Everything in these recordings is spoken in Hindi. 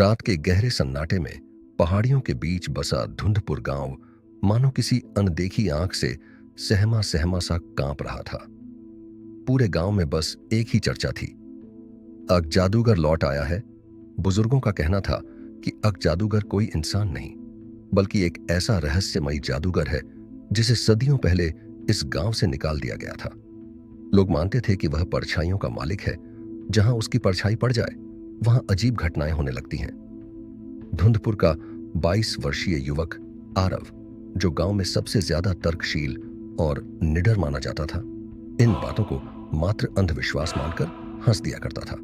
रात के गहरे सन्नाटे में पहाड़ियों के बीच बसा धुंधपुर गांव मानो किसी अनदेखी आंख से सहमा सहमा सा कांप रहा था। पूरे गांव में बस एक ही चर्चा थी, अग जादूगर लौट आया है। बुजुर्गों का कहना था कि अग जादूगर कोई इंसान नहीं बल्कि एक ऐसा रहस्यमयी जादूगर है जिसे सदियों पहले इस गांव से निकाल दिया गया था। लोग मानते थे कि वह परछाइयों का मालिक है, जहां उसकी परछाई पड़ जाए वहां अजीब घटनाएं होने लगती हैं। धुंधपुर का 22 वर्षीय युवक आरव, जो गांव में सबसे ज्यादा तर्कशील और निडर माना जाता था, इन बातों को मात्र अंधविश्वास मानकर हंस दिया करता था।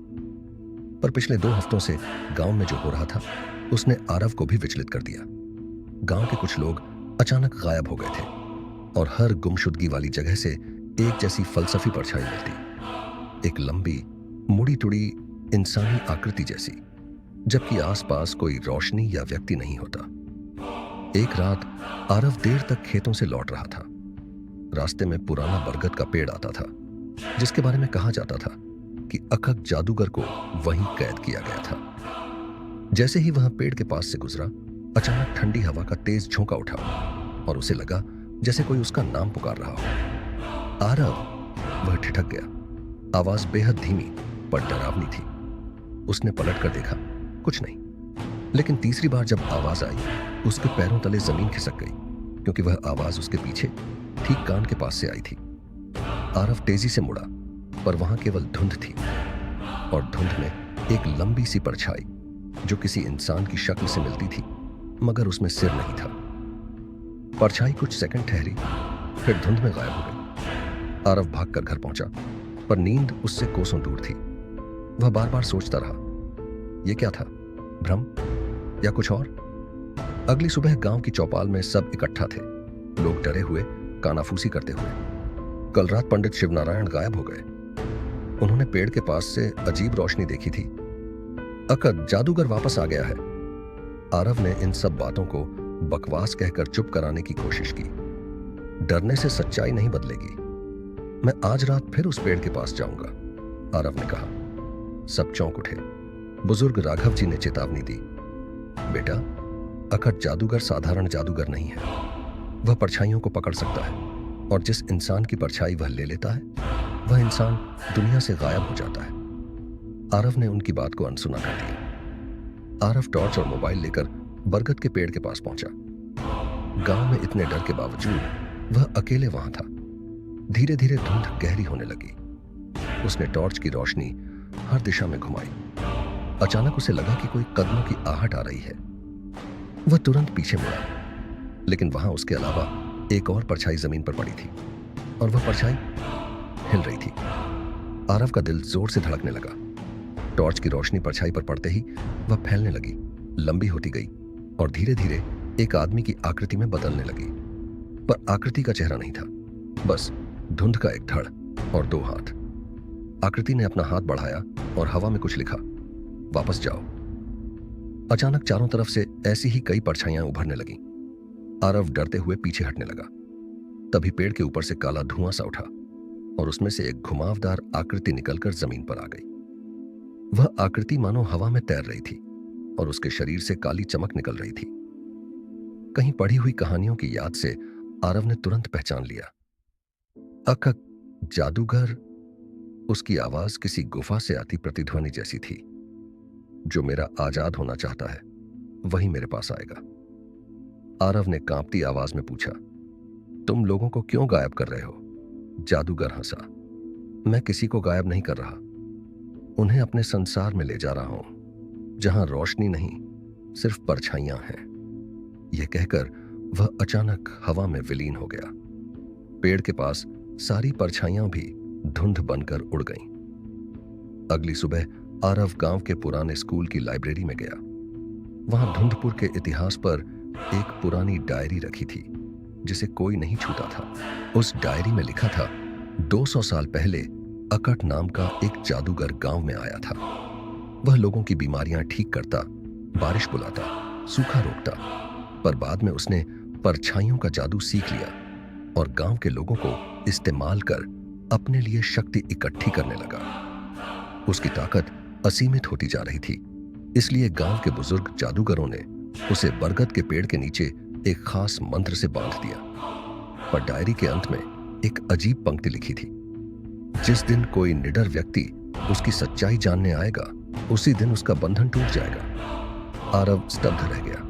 पर पिछले 2 हफ्तों से गांव में जो हो रहा था उसने आरव को भी विचलित कर दिया। गांव के कुछ लोग अचानक गायब हो गए थे और हर गुमशुदगी वाली जगह से एक जैसी फलसफी परछाई मिलती, एक लंबी मुड़ी टुड़ी इंसानी आकृति जैसी, जबकि आसपास कोई रोशनी या व्यक्ति नहीं होता। एक रात आरव देर तक खेतों से लौट रहा था। रास्ते में पुराना बरगद का पेड़ आता था जिसके बारे में कहा जाता था कि अकग जादूगर को वहीं कैद किया गया था। जैसे ही वह पेड़ के पास से गुजरा, अचानक ठंडी हवा का तेज झोंका उठा और उसे लगा जैसे कोई उसका नाम पुकार रहा हो। आरव, वह ठिठक गया। आवाज बेहद धीमी पर डरावनी थी। उसने पलट कर देखा, कुछ नहीं। लेकिन तीसरी बार जब आवाज आई, उसके पैरों तले जमीन खिसक गई, क्योंकि वह आवाज उसके पीछे ठीक कान के पास से आई थी। आरव तेजी से मुड़ा, पर वहां केवल धुंध थी और धुंध में एक लंबी सी परछाई जो किसी इंसान की शक्ल से मिलती थी, मगर उसमें सिर नहीं था। परछाई कुछ सेकंड ठहरी, फिर धुंध में गायब हो गई। आरव भागकर घर पहुंचा, पर नींद उससे कोसों दूर थी। वह बार बार सोचता रहा, यह क्या था, भ्रम या कुछ और? अगली सुबह गांव की चौपाल में सब इकट्ठा थे, लोग डरे हुए, कानाफूसी करते हुए। कल रात पंडित शिवनारायण गायब हो गए। उन्होंने पेड़ के पास से अजीब रोशनी देखी थी। अकग जादूगर वापस आ गया है। आरव ने इन सब बातों को बकवास कहकर चुप कराने की कोशिश की। डरने से सच्चाई नहीं बदलेगी। मैं आज रात फिर उस पेड़ के पास जाऊंगा, आरव ने कहा। सब चौंक उठे। बुजुर्ग राघव जी ने चेतावनी दी, बेटा, अकग जादूगर साधारण जादूगर नहीं है। वह परछाइयों को पकड़ सकता है और जिस इंसान की परछाई वह ले लेता है, वह इंसान दुनिया से गायब हो जाता है। आरव ने उनकी बात को अनसुना कर दिया। आरव टॉर्च और मोबाइल लेकर बरगद के पेड़ के पास पहुंचा। गांव में इतने डर के बावजूद वह अकेले वहां था। धीरे धीरे धुंध गहरी होने लगी। उसने टॉर्च की रोशनी हर दिशा में घुमाई। अचानक उसे लगा कि कोई कदमों की आहट आ रही है। वह तुरंत पीछे मुड़ा, लेकिन वहां उसके अलावा एक और परछाई जमीन पर पड़ी थी और वह परछाई हिल रही थी। आरव का दिल जोर से धड़कने लगा। टॉर्च की रोशनी परछाई पर पड़ते ही वह फैलने लगी, लंबी होती गई और धीरे धीरे एक आदमी की आकृति में बदलने लगी। पर आकृति का चेहरा नहीं था, बस धुंध का एक धड़ और 2 हाथ। आकृति ने अपना हाथ बढ़ाया और हवा में कुछ लिखा, वापस जाओ। अचानक चारों तरफ से ऐसी ही कई परछाइयां उभरने लगीं। आरव डरते हुए पीछे हटने लगा। तभी पेड़ के ऊपर से काला धुआं सा उठा और उसमें से एक घुमावदार आकृति निकलकर जमीन पर आ गई। वह आकृति मानो हवा में तैर रही थी और उसके शरीर से काली चमक निकल रही थी। कहीं पढ़ी हुई कहानियों की याद से आरव ने तुरंत पहचान लिया, अकग जादूगर। उसकी आवाज किसी गुफा से आती प्रतिध्वनि जैसी थी। जो मेरा आजाद होना चाहता है वही मेरे पास आएगा। आरव ने कांपती आवाज में पूछा, तुम लोगों को क्यों गायब कर रहे हो? जादूगर हंसा, मैं किसी को गायब नहीं कर रहा, उन्हें अपने संसार में ले जा रहा हूं, जहां रोशनी नहीं, सिर्फ परछाइयां हैं। यह कहकर वह अचानक हवा में विलीन हो गया। पेड़ के पास सारी परछाइयां भी धुंध बनकर उड़ गईं। अगली सुबह आरव गांव के पुराने स्कूल की लाइब्रेरी में गया। वहां धुंधपुर के इतिहास पर एक पुरानी डायरी रखी थी जिसे कोई नहीं छूता था। उस डायरी में लिखा था, 200 साल पहले अकट नाम का एक जादूगर गांव में आया था। वह लोगों की बीमारियां ठीक करता, बारिश बुलाता, सूखा रोकता, पर बाद में उसने परछाइयों का जादू सीख लिया और गांव के लोगों को इस्तेमाल कर अपने लिए शक्ति इकट्ठी करने लगा। उसकी ताकत असीमित होती जा रही थी। इसलिए गांव के बुजुर्ग जादूगरों ने उसे बरगद के पेड़ के नीचे एक खास मंत्र से बांध दिया। पर डायरी के अंत में एक अजीब पंक्ति लिखी थी, जिस दिन कोई निडर व्यक्ति उसकी सच्चाई जानने आएगा, उसी दिन उसका बंधन टूट जाएगा। आरव स्तब्ध रह गया।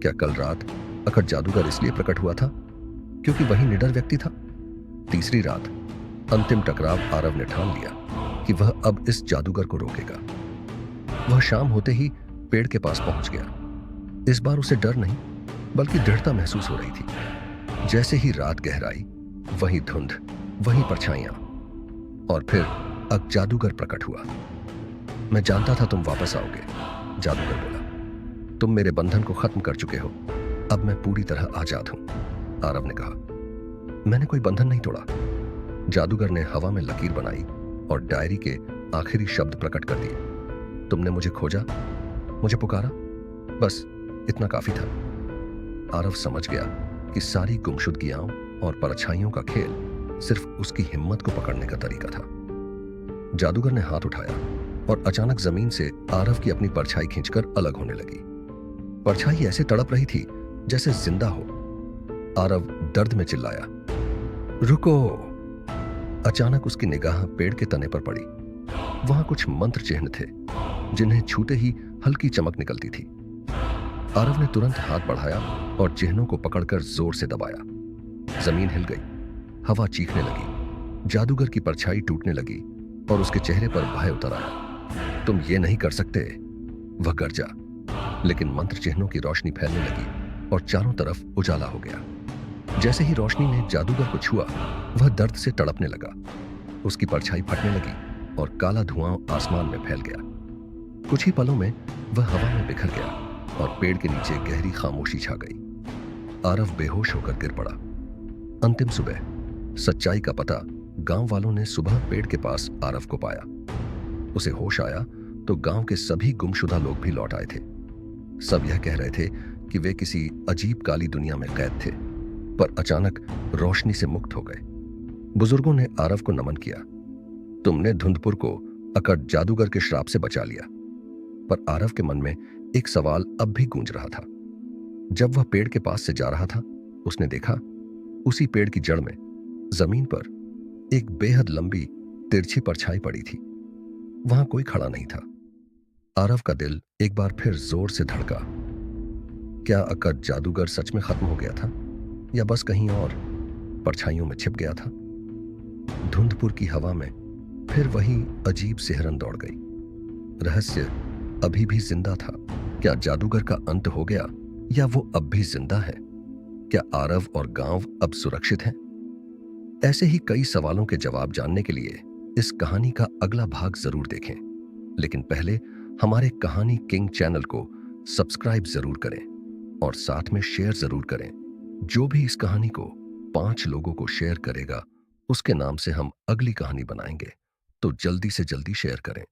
क्या कल रात अखट जादूगर इसलिए प्रकट हुआ था क्योंकि वही निडर व्यक्ति था? तीसरी रात, अंतिम टकराव, आरव ने ठान लिया कि वह अब इस जादूगर को रोकेगा। वह शाम होते ही पेड़ के पास पहुंच गया। इस बार उसे डर नहीं बल्कि दृढ़ता महसूस हो रही थी। जैसे ही रात गहराई, वही धुंध, वही परछाइयां, और फिर अब जादूगर प्रकट हुआ। मैं जानता था तुम वापस आओगे, जादूगर बोला। तुम मेरे बंधन को खत्म कर चुके हो, अब मैं पूरी तरह आजाद हूं, आरव ने कहा। मैंने कोई बंधन नहीं तोड़ा, जादूगर ने हवा में लकीर बनाई और डायरी के आखिरी शब्द प्रकट कर दिए। तुमने मुझे खोजा, मुझे पुकारा, बस इतना काफी था। आरव समझ गया कि सारी गुमशुदगियां और परछाइयों का खेल सिर्फ उसकी हिम्मत को पकड़ने का तरीका था। जादूगर ने हाथ उठाया और अचानक जमीन से आरव की अपनी परछाई खींचकर अलग होने लगी। परछाई ऐसे तड़प रही थी जैसे जिंदा हो। आरव दर्द में चिल्लाया, रुको! अचानक उसकी निगाह पेड़ के तने पर पड़ी। वहां कुछ मंत्र चिन्ह थे जिन्हें छूते ही हल्की चमक निकलती थी। आरव ने तुरंत हाथ बढ़ाया और चिन्हों को पकड़कर जोर से दबाया। जमीन हिल गई, हवा चीखने लगी, जादूगर की परछाई टूटने लगी और उसके चेहरे पर भय उतर आया। तुम ये नहीं कर सकते, वह गरजा। लेकिन मंत्र चिन्हों की रोशनी फैलने लगी और चारों तरफ उजाला हो गया। जैसे ही रोशनी ने जादूगर को छुआ, वह दर्द से तड़पने लगा। उसकी परछाई फटने लगी और काला धुआं आसमान में फैल गया। कुछ ही पलों में वह हवा में बिखर गया और पेड़ के नीचे गहरी खामोशी छा गई। आरव बेहोश होकर गिर पड़ा। अंतिम सुबह, सच्चाई का पता गांव वालों ने सुबह पेड़ के पास आरव को पाया। उसे होश आया तो गांव के सभी गुमशुदा लोग भी लौट आए थे। सब यह कह रहे थे कि वे किसी अजीब काली दुनिया में कैद थे, पर अचानक रोशनी से मुक्त हो गए। बुजुर्गों ने आरव को नमन किया। तुमने धुंधपुर को अकट जादूगर के श्राप से बचा लिया। पर आरव के मन में एक सवाल अब भी गूंज रहा था। जब वह पेड़ के पास से जा रहा था, उसने देखा उसी पेड़ की जड़ में जमीन पर एक बेहद लंबी तिरछी परछाई पड़ी थी। वहां कोई खड़ा नहीं था। आरव का दिल एक बार फिर जोर से धड़का। क्या अकट जादूगर सच में खत्म हो गया था या बस कहीं और परछाइयों में छिप गया था? धुंधपुर की हवा में फिर वही अजीब सिहरन दौड़ गई। रहस्य अभी भी जिंदा था। क्या जादूगर का अंत हो गया या वो अब भी जिंदा है? क्या आरव और गांव अब सुरक्षित हैं? ऐसे ही कई सवालों के जवाब जानने के लिए इस कहानी का अगला भाग जरूर देखें। लेकिन पहले हमारे कहानी किंग चैनल को सब्सक्राइब जरूर करें और साथ में शेयर जरूर करें। जो भी इस कहानी को 5 लोगों को शेयर करेगा, उसके नाम से हम अगली कहानी बनाएंगे। तो जल्दी से जल्दी शेयर करें।